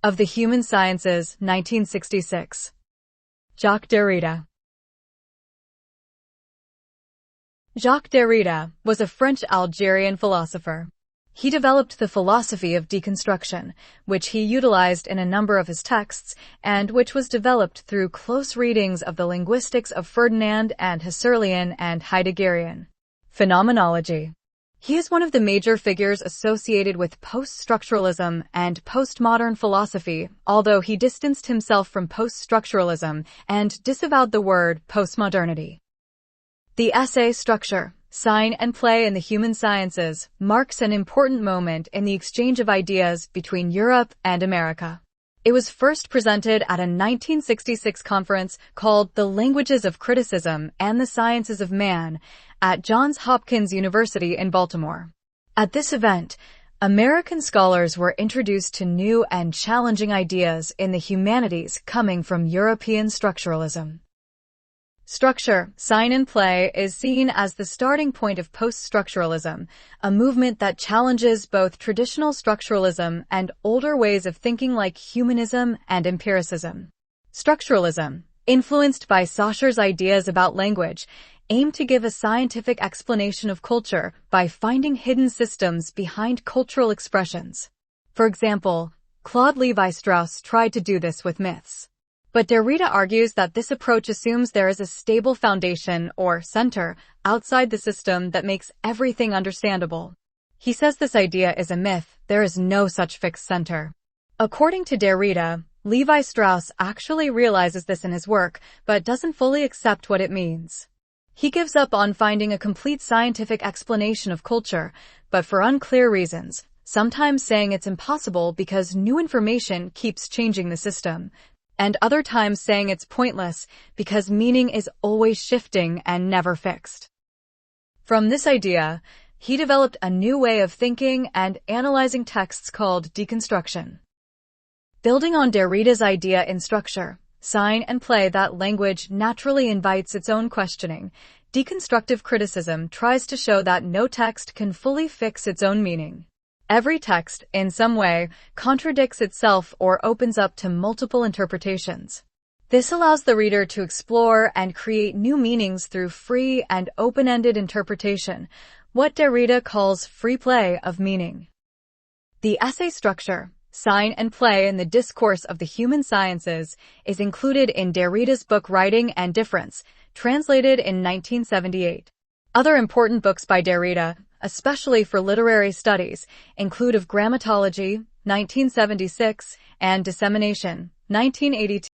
of the Human Sciences, 1966. Jacques Derrida. Jacques Derrida was a French-Algerian philosopher. He developed the philosophy of deconstruction, which he utilized in a number of his texts, and which was developed through close readings of the linguistics of Ferdinand and Husserlian and Heideggerian phenomenology. He is one of the major figures associated with post-structuralism and postmodern philosophy, although he distanced himself from post-structuralism and disavowed the word postmodernity. The essay Structure, Sign and Play in the Human Sciences marks an important moment in the exchange of ideas between Europe and America. It was first presented at a 1966 conference called The Languages of Criticism and the Sciences of Man at Johns Hopkins University in Baltimore. At this event, American scholars were introduced to new and challenging ideas in the humanities coming from European structuralism. Structure, Sign and Play is seen as the starting point of post-structuralism, a movement that challenges both traditional structuralism and older ways of thinking like humanism and empiricism. Structuralism, influenced by Saussure's ideas about language, aimed to give a scientific explanation of culture by finding hidden systems behind cultural expressions. For example, Claude Lévi-Strauss tried to do this with myths. But Derrida argues that this approach assumes there is a stable foundation or center outside the system that makes everything understandable. He says this idea is a myth. There is no such fixed center. According to Derrida, Lévi-Strauss actually realizes this in his work, but doesn't fully accept what it means. He gives up on finding a complete scientific explanation of culture, but for unclear reasons, sometimes saying it's impossible because new information keeps changing the system, and other times saying it's pointless because meaning is always shifting and never fixed. From this idea, he developed a new way of thinking and analyzing texts called deconstruction. Building on Derrida's idea in Structure, Sign and Play that language naturally invites its own questioning, deconstructive criticism tries to show that no text can fully fix its own meaning. Every text, in some way, contradicts itself or opens up to multiple interpretations. This allows the reader to explore and create new meanings through free and open-ended interpretation, what Derrida calls free play of meaning. The essay Structure, Sign and Play in the Discourse of the Human Sciences is included in Derrida's book Writing and Difference, translated in 1978. Other important books by Derrida, especially for literary studies, include Of Grammatology, 1976, and Dissemination, 1982.